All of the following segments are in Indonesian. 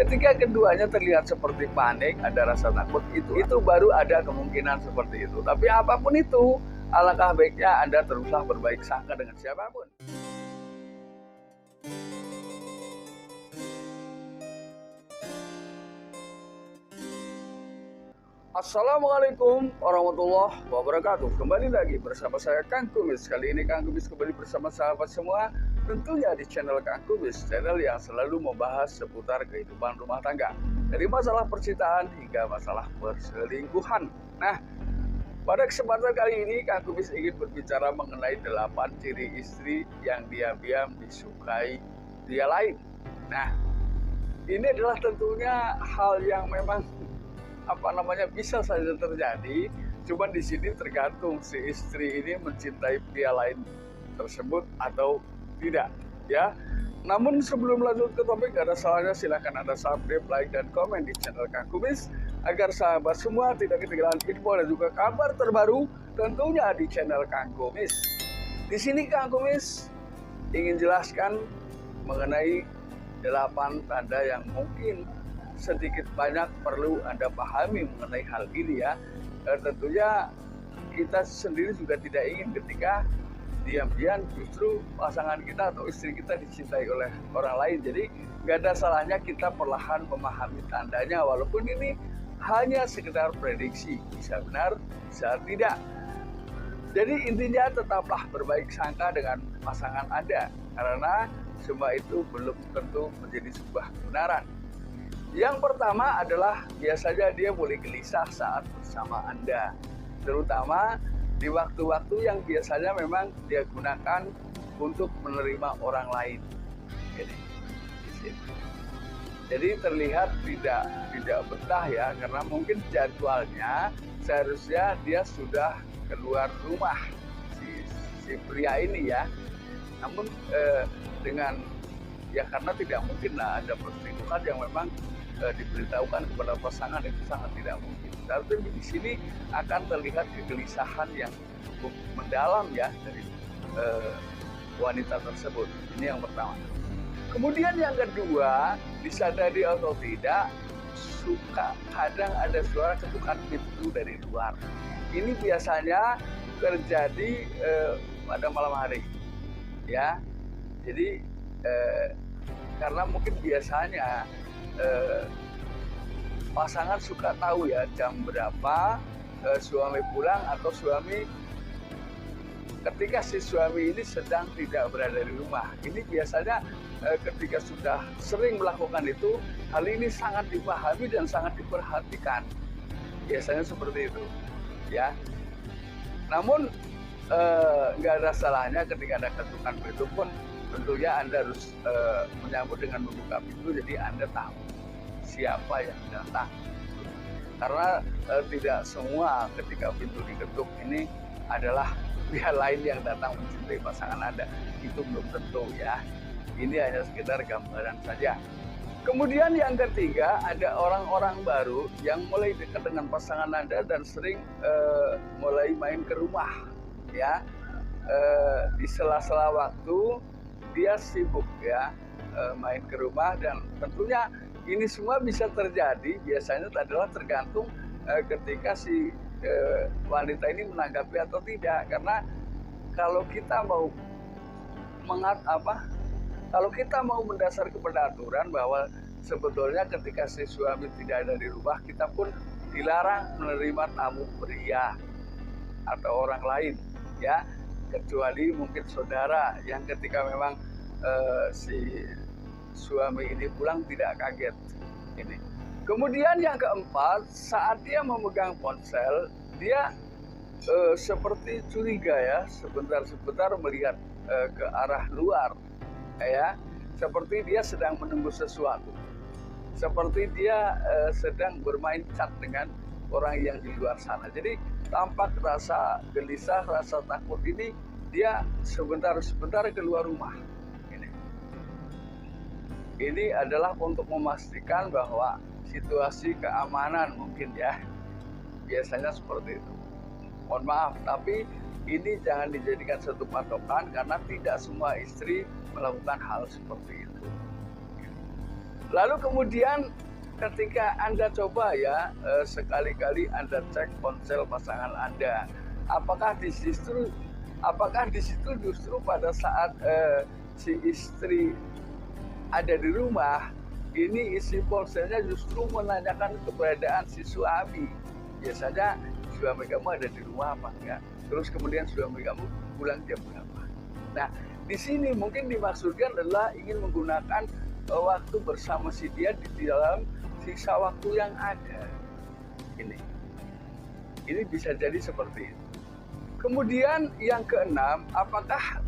Ketika keduanya terlihat seperti panik, ada rasa takut, itu baru ada kemungkinan seperti itu. Tapi apapun itu, alangkah baiknya Anda teruslah berbaik sangka dengan siapapun. Assalamualaikum warahmatullahi wabarakatuh. Kembali lagi bersama saya Kang Kumis. Kali ini Kang Kumis kembali bersama sahabat semua, tentunya di channel Kang Kumis, channel yang selalu membahas seputar kehidupan rumah tangga, dari masalah percintaan hingga masalah perselingkuhan. Nah, pada kesempatan kali ini Kang Kumis ingin berbicara mengenai 8 ciri istri yang diam-diam disukai dia lain. Nah, ini adalah tentunya hal yang memang bisa saja terjadi, cuman di sini tergantung si istri ini mencintai pria lain tersebut atau tidak, ya. Namun sebelum lanjut ke topik, gak ada salahnya silahkan Anda subscribe, like, dan komen di channel Kang Kumis agar sahabat semua tidak ketinggalan info dan juga kabar terbaru tentunya di channel Kang Kumis. Di sini Kang Kumis ingin jelaskan mengenai 8 tanda yang mungkin sedikit banyak perlu Anda pahami mengenai hal ini, ya. Tentunya kita sendiri juga tidak ingin ketika diam-diam justru pasangan kita atau istri kita dicintai oleh orang lain. Jadi nggak ada salahnya kita perlahan memahami tandanya, walaupun ini hanya sekedar prediksi, bisa benar bisa tidak. Jadi intinya tetaplah berbaik sangka dengan pasangan Anda, karena semua itu belum tentu menjadi sebuah kebenaran. Yang pertama adalah biasanya dia mulai gelisah saat bersama Anda, terutama di waktu-waktu yang biasanya memang dia gunakan untuk menerima orang lain. Jadi terlihat tidak betah, ya, karena mungkin jadwalnya seharusnya dia sudah keluar rumah si pria ini, ya. Namun dengan karena tidak mungkin lah ada perselingkuhan yang memang diberitahukan kepada pasangan, itu sangat tidak mungkin. Tapi di sini akan terlihat kegelisahan yang cukup mendalam, ya, dari wanita tersebut. Ini yang pertama. Kemudian yang kedua, disadari atau tidak, suka kadang ada suara ketukan pintu dari luar. Ini biasanya terjadi pada malam hari, ya. Jadi karena mungkin biasanya pasangan suka tahu, ya, jam berapa suami pulang, atau ketika si suami ini sedang tidak berada di rumah. Ini biasanya ketika sudah sering melakukan itu, hal ini sangat dipahami dan sangat diperhatikan. Biasanya seperti itu, ya. Namun nggak ada salahnya ketika ada ketukan pintu pun tentunya Anda harus menyambut dengan membuka pintu, jadi Anda tahu siapa yang datang. Karena tidak semua ketika pintu diketuk ini adalah pihak lain yang datang mencintai pasangan Anda. Itu belum tentu, ya. Ini hanya sekedar gambaran saja. Kemudian yang ketiga, ada orang-orang baru yang mulai dekat dengan pasangan Anda dan sering mulai main ke rumah, ya. Di sela-sela waktu dia sibuk, ya, main ke rumah, dan tentunya ini semua bisa terjadi, biasanya adalah tergantung ketika si wanita ini menanggapi atau tidak. Karena kalau kita mau kalau kita mau mendasar kepada aturan bahwa sebetulnya ketika si suami tidak ada di rumah, kita pun dilarang menerima tamu pria atau orang lain, ya, kecuali mungkin saudara yang ketika memang si suami ini pulang tidak kaget. Ini. Kemudian yang keempat, saat dia memegang ponsel, dia seperti curiga, ya, sebentar-sebentar melihat ke arah luar, ya, seperti dia sedang menunggu sesuatu, seperti dia sedang bermain cat dengan orang yang di luar sana. Jadi tampak rasa gelisah, rasa takut ini, dia sebentar-sebentar keluar rumah. Ini adalah untuk memastikan bahwa situasi keamanan mungkin, ya. Biasanya seperti itu. Mohon maaf, tapi ini jangan dijadikan satu patokan karena tidak semua istri melakukan hal seperti itu. Lalu kemudian ketika Anda coba ya, sekali-kali Anda cek ponsel pasangan Anda, apakah di situ justru pada saat si istri ada di rumah, ini isi ponselnya justru menanyakan keberadaan si suami. Biasanya suami kamu ada di rumah apa enggak? Terus kemudian suami kamu pulang jam berapa? Nah, di sini mungkin dimaksudkan adalah ingin menggunakan waktu bersama si dia di dalam sisa waktu yang ada. Ini bisa jadi seperti itu. Kemudian yang keenam, apakah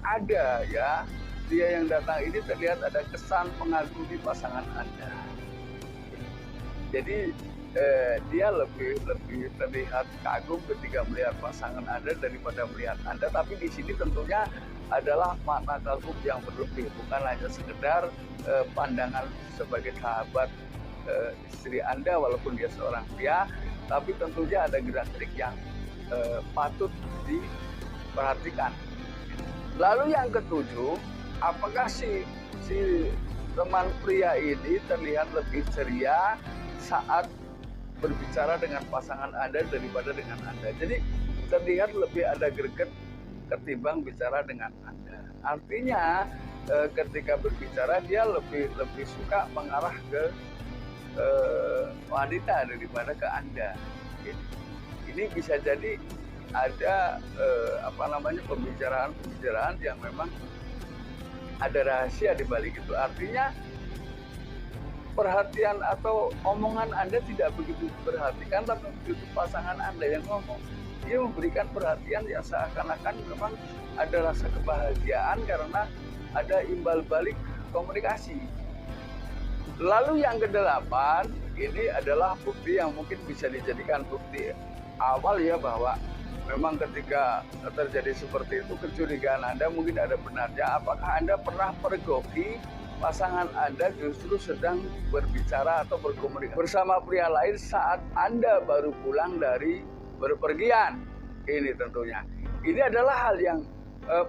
ada ya dia yang datang ini terlihat ada kesan mengagumi pasangan Anda. Jadi dia lebih terlihat kagum ketika melihat pasangan Anda daripada melihat Anda. Tapi di sini tentunya adalah makna kagum yang berlebih, bukan hanya sekedar pandangan sebagai sahabat istri Anda walaupun dia seorang pria, tapi tentunya ada gerak-gerik yang patut diperhatikan. Lalu yang ketujuh, apakah si teman pria ini terlihat lebih ceria saat berbicara dengan pasangan Anda daripada dengan Anda. Jadi terlihat lebih ada greget ketimbang bicara dengan Anda. Artinya ketika berbicara dia lebih suka mengarah ke wanita daripada ke Anda. Ini bisa jadi ada pembicaraan yang memang ada rahasia di balik itu. Artinya perhatian atau omongan Anda tidak begitu diperhatikan, tapi begitu pasangan Anda yang ngomong, dia memberikan perhatian yang seakan-akan memang ada rasa kebahagiaan karena ada imbal balik komunikasi. Lalu yang kedelapan, ini adalah bukti yang mungkin bisa dijadikan bukti awal ya, bahwa memang ketika terjadi seperti itu kecurigaan Anda mungkin ada benarnya. Apakah Anda pernah pergoki pasangan Anda justru sedang berbicara atau berkomunikasi bersama pria lain saat Anda baru pulang dari berpergian? Ini tentunya. Ini adalah hal yang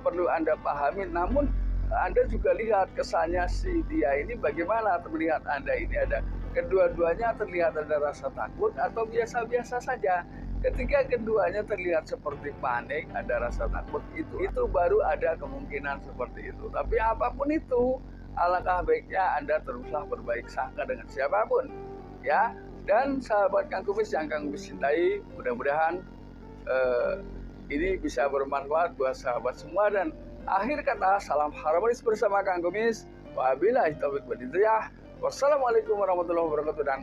perlu Anda pahami. Namun Anda juga lihat kesannya si dia ini bagaimana melihat Anda ini, ada kedua-duanya terlihat ada rasa takut atau biasa-biasa saja. Ketika keduanya terlihat seperti panik, ada rasa takut, itu baru ada kemungkinan seperti itu. Tapi apapun itu, alangkah baiknya Anda teruslah berbaik sangka dengan siapapun, ya. Dan sahabat Kang Kumis yang Kang Kumis cintai, mudah-mudahan ini bisa bermanfaat buat sahabat semua. Dan akhir kata, salam harmonis bersama Kang Kumis. Wabillahi taufiq wal hidayah. Wassalamualaikum warahmatullahi wabarakatuh. Dan